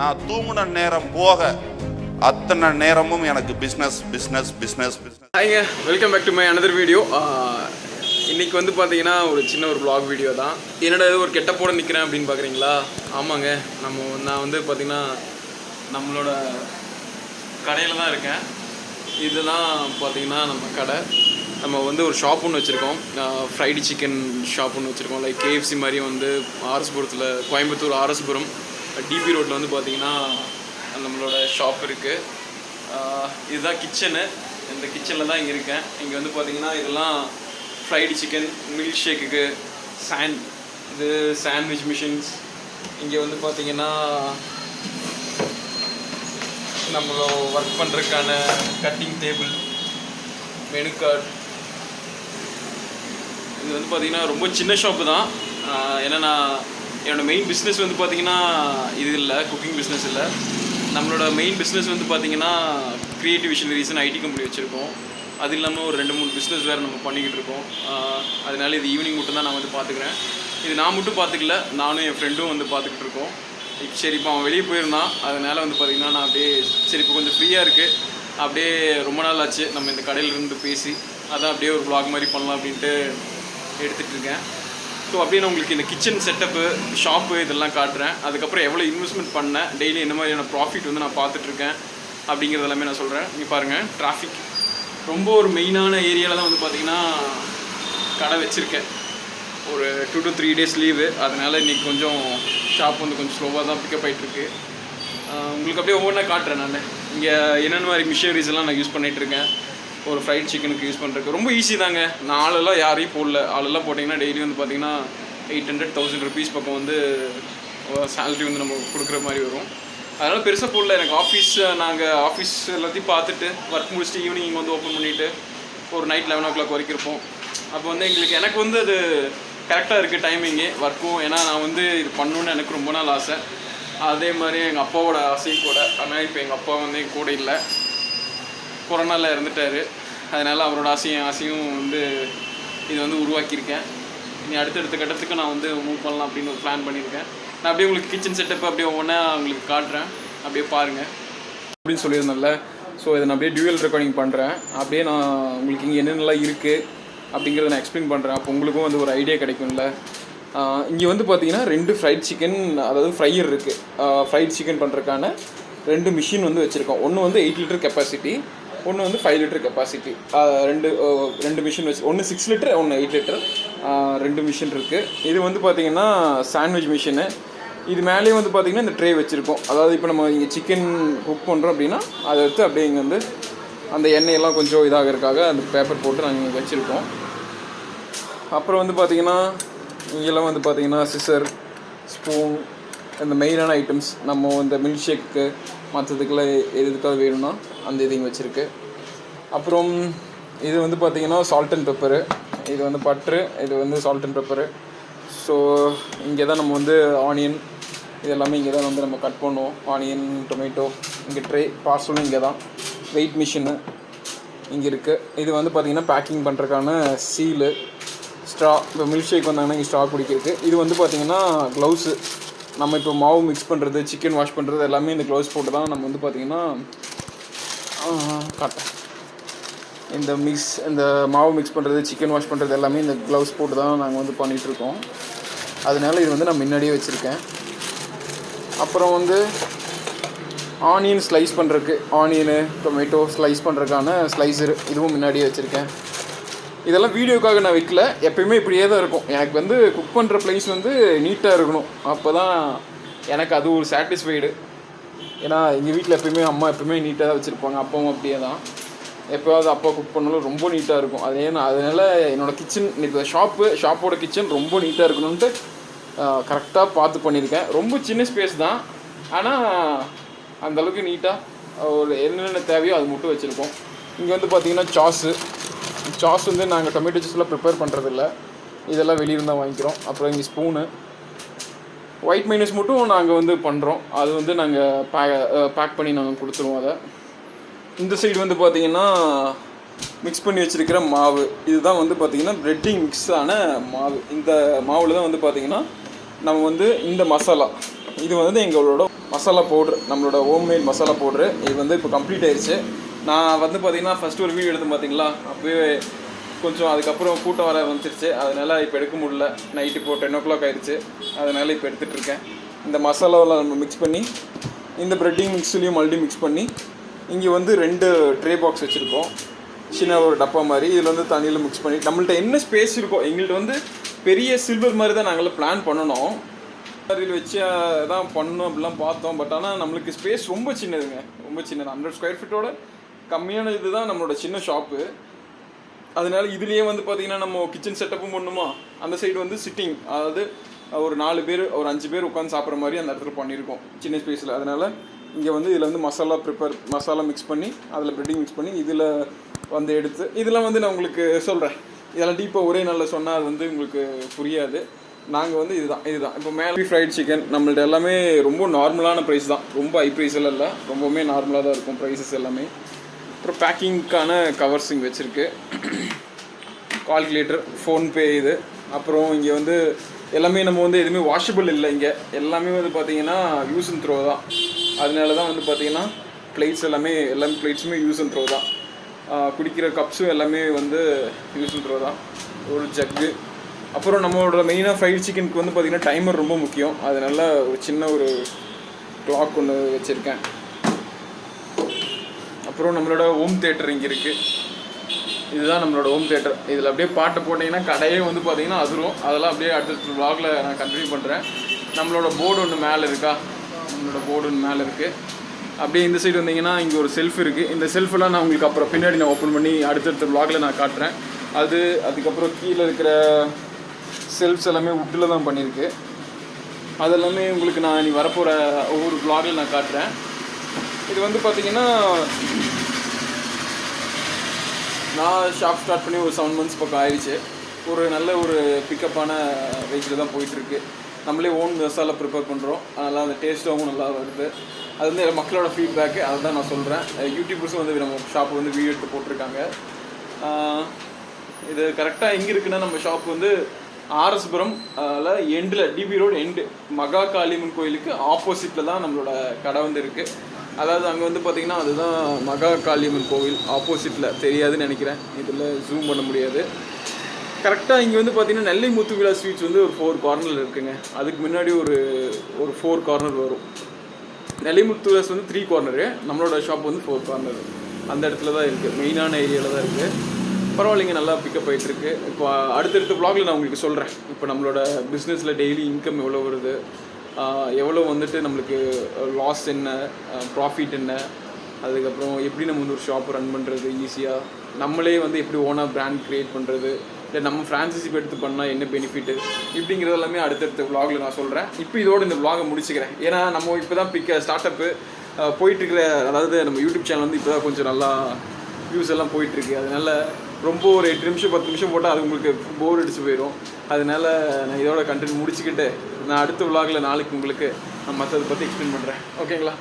நான் தூங்குன நேரம் போக அத்தனை நேரமும் எனக்கு பிஸ்னஸ் பிஸ்னஸ் பிஸ்னஸ் பிஸ்னஸ். ஹாய்ங்க, welcome back to my another video. இன்றைக்கி வந்து பார்த்தீங்கன்னா ஒரு சின்ன ஒரு vlog வீடியோ தான். என்னடா இது ஒரு கெட்டப்போட நிற்கிறேன் அப்படின்னு பார்க்குறீங்களா? ஆமாங்க, நான் வந்து பார்த்திங்கன்னா நம்மளோட கடையில் தான் இருக்கேன். இதெல்லாம் பார்த்திங்கன்னா நம்ம கடை. நம்ம வந்து ஒரு ஷாப் ஒன்று வச்சுருக்கோம், ஃப்ரைடு சிக்கன் ஷாப் ஒன்று வச்சுருக்கோம். லைக் KFC மாதிரி வந்து ஆர்எஸ்புரத்தில், கோயம்புத்தூர் ஆர்எஸ்புரம் டிபி ரோட்டில் வந்து பார்த்திங்கன்னா நம்மளோட ஷாப் இருக்குது. இதுதான் கிச்சனு. இந்த கிச்சனில் தான் இங்கே இருக்கேன். இங்கே வந்து பார்த்திங்கன்னா இதெல்லாம் ஃப்ரைடு சிக்கன், மில்க் ஷேக்குக்கு இது சாண்ட்விச் மிஷின்ஸ். இங்கே வந்து பார்த்திங்கன்னா நம்மளோட ஒர்க் பண்ணுறதுக்கான கட்டிங் டேபிள், மெனு கார்டு. இது வந்து பார்த்திங்கன்னா ரொம்ப சின்ன ஷாப்பு தான். ஏன்னா என்னோடய மெயின் பிஸ்னஸ் வந்து பார்த்திங்கன்னா இது இல்லை, குக்கிங் பிஸ்னஸ் இல்லை. நம்மளோட மெயின் பிஸ்னஸ் வந்து பார்த்திங்கன்னா க்ரியேட்டிவ் விஷனரிஸ்னு ஐடி கம்பெனி வச்சுருக்கோம். அது இல்லாமல் ஒரு 2-3 பிஸ்னஸ் வேறு நம்ம பண்ணிக்கிட்டு இருக்கோம். அதனால இது ஈவினிங் மட்டும் தான் நான் வந்து பார்த்துக்கிறேன். இது நான் மட்டும் பார்த்துக்கல, நானும் என் ஃப்ரெண்டும் வந்து பார்த்துக்கிட்டு இருக்கோம். சரி, இப்போ அவன் வெளியே போயிருந்தான். அதனால் வந்து பார்த்திங்கன்னா நான் அப்படியே சரி இப்போ கொஞ்சம் ஃப்ரீயாக இருக்குது, அப்படியே ரொம்ப நாள் ஆச்சு நம்ம இந்த கடையிலேருந்து பேசி, அதான் அப்படியே ஒரு vlog மாதிரி பண்ணலாம் அப்படின்ட்டு எடுத்துகிட்டு இருக்கேன். ஸோ அப்படியே நான் உங்களுக்கு இந்த கிச்சன் செட்டப்பு, ஷாப்பு இதெல்லாம் காட்டுறேன். அதுக்கப்புறம் எவ்வளோ இன்வெஸ்ட்மெண்ட் பண்ணேன், டெய்லி என்ன மாதிரியான ப்ராஃபிட் வந்து நான் பார்த்துட்ருக்கேன் அப்படிங்கிறது எல்லாமே நான் சொல்கிறேன். இங்கே பாருங்கள், டிராஃபிக் ரொம்ப ஒரு மெயினான ஏரியாவில் தான் வந்து பார்த்திங்கன்னா கடை வச்சுருக்கேன். ஒரு 2 to 3 days லீவு, அதனால் இன்றைக்கி கொஞ்சம் ஷாப் வந்து கொஞ்சம் ஸ்லோவாக தான் பிக்கப் ஆகிட்டுருக்கு. உங்களுக்கு அப்படியே ஒவ்வொன்றா காட்டுறேன். நான் இங்கே என்னென்ன மாதிரி மிஷினரிஸ் எல்லாம் நான் யூஸ் பண்ணிகிட்ருக்கேன். ஒரு ஃப்ரைட் சிக்கனுக்கு யூஸ் பண்ணுறதுக்கு ரொம்ப ஈஸி தாங்க. நான் ஆளெல்லாம் யாரையும் போடல. ஆளெல்லாம் போட்டிங்கன்னா டெய்லி வந்து பார்த்திங்கன்னா 800-1000 rupees பக்கம் வந்து சேலரி வந்து நம்ம கொடுக்குற மாதிரி வரும். அதனால் பெருசாக போடல. எனக்கு நாங்கள் ஆஃபீஸ் எல்லாத்தையும் பார்த்துட்டு ஒர்க் முடிச்சுட்டு ஈவினிங் இங்கே வந்து ஓப்பன் பண்ணிவிட்டு ஒரு நைட் 11 o'clock வரைக்கும் இருப்போம். அப்போ வந்து எனக்கு வந்து அது கரெக்டாக இருக்குது டைமிங்கு ஒர்க்கும். ஏன்னா நான் வந்து இது பண்ணணுன்னு எனக்கு ரொம்ப நாள் ஆசை. அதே மாதிரி எங்கள் அப்பாவோட ஆசையும் கூட. ஆனால் இப்போ எங்கள் அப்பா வந்து என் கூட இல்லை, கொரோனாவில் இறந்துட்டார். அதனால் அவரோட ஆசையும் வந்து இது வந்து உருவாக்கியிருக்கேன். இனி அடுத்தடுத்த கட்டத்துக்கு நான் வந்து மூவ் பண்ணலாம் அப்படின்னு ஒரு பிளான் பண்ணியிருக்கேன். நான் அப்படியே உங்களுக்கு கிச்சன் செட்டப் அப்படியே ஒவ்வொன்றா உங்களுக்கு காட்டுறேன், அப்படியே பாருங்கள் அப்படின்னு சொல்லியிருந்தேன்ல. ஸோ இதை நான் அப்படியே டியூவல் ரெக்கார்டிங் பண்ணுறேன். அப்படியே நான் உங்களுக்கு இங்கே என்னென்னலாம் இருக்குது அப்படிங்கிறத நான் எக்ஸ்பிளைன் பண்ணுறேன். அப்போ உங்களுக்கும் வந்து ஒரு ஐடியா கிடைக்கும்ல. இங்கே வந்து பார்த்தீங்கன்னா 2 ஃப்ரைட் சிக்கன், அதாவது ஃப்ரையர் இருக்குது. ஃப்ரைட் சிக்கன் பண்ணுறதுக்கான 2 மிஷின் வந்து வச்சுருக்கோம். ஒன்று வந்து 8 liter கெப்பாசிட்டி, ஒன்று வந்து 5 liter கெப்பாசிட்டி. ரெண்டு மிஷின் வச்சு, ஒன்று 6 liter, ஒன்று 8 liter, 2 மிஷின் இருக்குது. இது வந்து பார்த்திங்கன்னா சாண்ட்விச் மிஷினு. இது மேலேயே வந்து பார்த்திங்கன்னா இந்த ட்ரே வச்சுருக்கோம். அதாவது இப்போ நம்ம இங்கே சிக்கன் குக் பண்ணுறோம் அப்படின்னா அதை எடுத்து அப்படியே இங்கே வந்து அந்த எண்ணெயெல்லாம் கொஞ்சம் இதாகிறதுக்காக அந்த பேப்பர் போட்டு நாங்கள் இங்கே வச்சுருக்கோம். அப்புறம் வந்து பார்த்திங்கன்னா இங்கெல்லாம் வந்து பார்த்திங்கன்னா சிசர், ஸ்பூன், இந்த மெயினான ஐட்டம்ஸ் நம்ம இந்த மில்க் ஷேக்கு மற்றதுக்கெல்லாம் எதுக்காக வேணும்னா அந்த இது இங்கே வச்சுருக்கு. அப்புறம் இது வந்து பார்த்திங்கன்னா சால்ட் அண்ட் பெப்பரு, இது வந்து பட்ரு, இது வந்து சால்ட் அண்ட் பெப்பரு. ஸோ இங்கே தான் நம்ம வந்து ஆனியன் இது எல்லாமே இங்கே தான் வந்து நம்ம கட் பண்ணுவோம். Onion, tomato. இங்கே ட்ரே பார்சலும் இங்கே தான். வெயிட் மிஷினு இங்கே இருக்குது. இது வந்து பார்த்திங்கன்னா பேக்கிங் பண்ணுறதுக்கான சீலு, ஸ்ட்ரா. இப்போ மில்க் ஷேக் வந்தாங்கன்னா இங்கே ஸ்ட்ரா குடிக்கிறதுக்கு. இது வந்து பார்த்திங்கன்னா க்ளவுஸு. நம்ம இப்போ மாவு மிக்ஸ் பண்ணுறது, சிக்கன் வாஷ் பண்ணுறது எல்லாமே இந்த க்ளவுஸ் போட்டு தான் நம்ம வந்து பார்த்திங்கன்னா காட்டேன். இந்த மாவு மிக்ஸ் பண்ணுறது, சிக்கன் வாஷ் பண்ணுறது எல்லாமே இந்த க்ளவுஸ் போட்டு தான் நாங்கள் வந்து பண்ணிகிட்ருக்கோம். அதனால இது வந்து நான் முன்னாடியே வச்சுருக்கேன். அப்புறம் வந்து ஆனியன் ஸ்லைஸ் பண்ணுறதுக்கு, ஆனியனு, டொமேட்டோ ஸ்லைஸ் பண்ணுறதுக்கான ஸ்லைஸரு, இதுவும் முன்னாடியே வச்சுருக்கேன். இதெல்லாம் வீடியோக்காக நான் வைக்கல, எப்போயுமே இப்படியே தான் இருக்கும். எனக்கு வந்து குக் பண்ணுற ப்ளேஸ் வந்து நீட்டாக இருக்கணும், அப்போ தான் எனக்கு அது ஒரு சாட்டிஸ்ஃபைடு. ஏன்னா எங்கள் வீட்டில் எப்போயுமே அம்மா எப்போயுமே நீட்டாக தான் வச்சுருப்பாங்க, அப்பாவும் அப்படியே தான். எப்போயாவது அப்பா குக் பண்ணாலும் ரொம்ப நீட்டாக இருக்கும். அதனால் என்னோடய கிச்சன், இப்போ ஷாப்போட கிச்சன் ரொம்ப நீட்டாக இருக்கணும்ன்ட்டு கரெக்டாக பார்த்து பண்ணியிருக்கேன். ரொம்ப சின்ன ஸ்பேஸ் தான், ஆனால் அந்தளவுக்கு நீட்டாக ஒரு என்னென்ன தேவையோ அது மட்டும் வச்சுருக்கோம். இங்கே வந்து பார்த்திங்கன்னா சாஸ் வந்து நாங்கள் டொமேட்டோ சாஸ்லாம் ப்ரிப்பேர் பண்ணுறதில்ல, இதெல்லாம் வெளியிருந்து தான் வாங்கிக்கிறோம். அப்புறம் இங்கே ஸ்பூனு, ஒயிட் மைனஸ் மட்டும் நாங்கள் வந்து பண்ணுறோம். அது வந்து நாங்கள் பேக் பண்ணி நாங்கள் கொடுத்துருவோம் அதை. இந்த சைடு வந்து பார்த்திங்கன்னா மிக்ஸ் பண்ணி வச்சுருக்கிற மாவு, இதுதான் வந்து பார்த்திங்கன்னா ப்ரெட்டிங் மிக்ஸ் ஆன மாவு. இந்த மாவில் தான் வந்து பார்த்திங்கன்னா நம்ம வந்து இந்த மசாலா, இது வந்து எங்களோட மசாலா பவுட்ரு, நம்மளோட ஹோம்மேட் மசாலா பவுட்ரு. இது வந்து இப்போ கம்ப்ளீட் ஆயிடுச்சு. நான் வந்து பார்த்தீங்கன்னா ஃபஸ்ட்டு ஒரு வீடியோ எடுத்து பார்த்தீங்களா, அப்போயே கொஞ்சம் அதுக்கப்புறம் கூட்டம் வர வந்துருச்சு. அதனால் இப்போ எடுக்க முடியல. நைட்டு இப்போ 10 o'clock ஆயிடுச்சு. அதனால் இப்போ எடுத்துகிட்ருக்கேன். இந்த மசாலாவில் நம்ம மிக்ஸ் பண்ணி இந்த ப்ரெட்டிங் மிக்ஸ்லேயும் மல்டி மிக்ஸ் பண்ணி இங்கே வந்து 2 ட்ரே பாக்ஸ் வச்சுருக்கோம். சின்ன ஒரு டப்பா மாதிரி. இதில் வந்து தண்ணியில் மிக்ஸ் பண்ணி நம்மள்ட்ட என்ன ஸ்பேஸ் இருக்கோ, எங்கள்கிட்ட வந்து பெரிய சில்வர் மாதிரி தான் நாங்கள் பிளான் பண்ணணும். அதில் வச்சு தான் பண்ணணும் அப்படிலாம் பார்த்தோம். பட் ஆனால் நம்மளுக்கு ஸ்பேஸ் ரொம்ப சின்னதுங்க, ரொம்ப சின்னது. 100 square feet கம்மியான இது தான் நம்மளோட சின்ன ஷாப்பு. அதனால இதுலேயே வந்து பார்த்திங்கன்னா நம்ம கிச்சன் செட்டப்பும் பண்ணுமா, அந்த சைடு வந்து சிட்டிங், அதாவது ஒரு 4 பேர் ஒரு 5 பேர் உட்காந்து சாப்பிட்ற மாதிரி அந்த இடத்துல பண்ணியிருக்கோம் சின்ன ஸ்பேஸில். அதனால் இங்கே வந்து இதில் வந்து மசாலா மிக்ஸ் பண்ணி அதில் ப்ரெட்டிங் மிக்ஸ் பண்ணி இதில் வந்து எடுத்து இதெல்லாம் வந்து நான் உங்களுக்கு சொல்கிறேன். இதெல்லாம் டீப்பாக ஒரே நாளில் சொன்னால் அது வந்து உங்களுக்கு புரியாது. நாங்கள் வந்து இதுதான் இப்போ மேலே ஃப்ரைட் சிக்கன் நம்மள்ட்ட எல்லாமே ரொம்ப நார்மலான ப்ரைஸ் தான், ரொம்ப ஹை ப்ரைஸ் எல்லாம் இல்லை, ரொம்பவுமே நார்மலாக தான் இருக்கும் ப்ரைஸஸ் எல்லாமே. அப்புறம் பேக்கிங்க்கான கவர்ஸ் இங்கே வச்சுருக்கு, கால்குலேட்டர், ஃபோன்பே இது. அப்புறம் இங்கே வந்து எல்லாமே நம்ம வந்து எதுவுமே வாஷபிள் இல்லை. இங்கே எல்லாமே வந்து பார்த்திங்கன்னா யூஸ் அண்ட் த்ரோ தான். அதனால தான் வந்து பார்த்திங்கன்னா எல்லாமே பிளேட்ஸுமே யூஸ் அண்ட் த்ரோ தான். குடிக்கிற கப்ஸும் எல்லாமே வந்து யூஸ் அண்ட் த்ரோ தான். ஒரு ஜக்கு. அப்புறம் நம்மளோட மெயினாக ஃப்ரைட் சிக்கனுக்கு வந்து பார்த்திங்கன்னா டைமர் ரொம்ப முக்கியம். அதனால ஒரு சின்ன ஒரு கிளாக் ஒன்று வச்சுருக்கேன். அப்புறம் நம்மளோட ஹோம் தியேட்டர் இங்கே இருக்குது. இதுதான் நம்மளோட ஹோம் தியேட்டர். இதில் அப்படியே பாட்டு போட்டிங்கன்னா கடையே வந்து பார்த்திங்கன்னா அதிரும். அதெல்லாம் அப்படியே அடுத்த vlogல நான் கண்டினியூ பண்ணுறேன். நம்மளோட போர்டு ஒன்று மேலே இருக்கா, நம்மளோட போர்டு ஒன்று மேலே இருக்குது. அப்படியே இந்த சைடு வந்தீங்கன்னா இங்கே ஒரு செல்ஃப் இருக்குது. இந்த செல்ஃபெல்லாம் நான் உங்களுக்கு அப்புறம் பின்னாடி நான் ஓப்பன் பண்ணி அடுத்தடுத்த vlogல நான் காட்டுறேன். அதுக்கப்புறம் கீழே இருக்கிற செல்ஃப்ஸ் எல்லாமே வுட்டில் தான் பண்ணியிருக்கு. அதெல்லாமே உங்களுக்கு நான் இனி வரப்போகிற ஒவ்வொரு vlogல நான் காட்டுறேன். இது வந்து பார்த்திங்கன்னா நான் ஷாப் ஸ்டார்ட் பண்ணி ஒரு 7 months பக்கம் ஆயிடுச்சு. ஒரு நல்ல ஒரு பிக்கப்பான ரேஞ்சில் தான் போயிட்டுருக்கு. நம்மளே ஓன் மசாலா ப்ரிப்பேர் பண்ணுறோம். அதனால் அந்த டேஸ்ட்டாகவும் நல்லா வருது. அது வந்து மக்களோட ஃபீட்பேக்கு, அதை தான் நான் சொல்கிறேன். யூடியூபர்ஸும் வந்து நம்ம ஷாப் வந்து வீடியோ எடுத்து போட்டிருக்காங்க. இது கரெக்டாக எங்கே இருக்குன்னா, நம்ம ஷாப் வந்து ஆர்எஸ்புரம் எண்டில் டிபி ரோடு எண்டு மகா காளியம்மன் கோயிலுக்கு ஆப்போசிட்டில் தான் நம்மளோட கடை வந்து இருக்குது. அதாவது அங்கே வந்து பார்த்திங்கன்னா அதுதான் மகா காளியம்மன் கோவில் ஆப்போசிட்டில், தெரியாதுன்னு நினைக்கிறேன், இதில் ஜூம் பண்ண முடியாது. கரெக்டாக இங்கே வந்து பார்த்திங்கன்னா நெல்லை முத்துவிழா ஸ்வீட்ஸ் வந்து ஒரு 4 கார்னர் இருக்குங்க. அதுக்கு முன்னாடி ஒரு 4 கார்னர் வரும். நெல்லை முத்துவிழாஸ் வந்து 3 கார்னரு, நம்மளோட ஷாப் வந்து 4 கார்னர். அந்த இடத்துல தான் இருக்குது, மெயினான ஏரியாவில் தான் இருக்குது. பரவாயில்லைங்க, நல்லா பிக்கப் ஆகிட்டுருக்கு. இப்போ அடுத்தடுத்த vlogல நான் உங்களுக்கு சொல்கிறேன். இப்போ நம்மளோட பிஸ்னஸில் டெய்லி இன்கம் எவ்வளோ வருது, எவ்வளோ வந்துட்டு நம்மளுக்கு லாஸ் என்ன, ப்ராஃபிட் என்ன, அதுக்கப்புறம் எப்படி நம்ம வந்து ஒரு ஷாப் ரன் பண்ணுறது ஈஸியாக, நம்மளே வந்து எப்படி ஓனாக பிராண்ட் க்ரியேட் பண்ணுறது, இல்லை நம்ம ஃப்ரான்சைஸி எடுத்து பண்ணால் என்ன பெனிஃபிட்டு, இப்படிங்கிறது எல்லாமே அடுத்தடுத்த vlogல நான் சொல்கிறேன். இப்போ இதோடு இந்த vlogவை முடிச்சுக்கிறேன். ஏன்னா நம்ம இப்போ தான் ஸ்டார்ட் அப்பு போயிட்டுருக்கிற, அதாவது நம்ம யூடியூப் சேனல் வந்து இப்போ தான் கொஞ்சம் நல்லா வியூஸ் எல்லாம் போயிட்டுருக்கு. அதனால் ரொம்ப ஒரு 8 நிமிஷம் 10 நிமிஷம் போட்டால் அது உங்களுக்கு போர் அடிச்சு போயிடும். அதனால நான் இதோட கண்டென்ட் முடிச்சுக்கிட்டு நான் அடுத்த vlogல நாளைக்கு உங்களுக்கு நான் மற்றதை பற்றி எக்ஸ்பிளைன் பண்ணுறேன். ஓகேங்களா?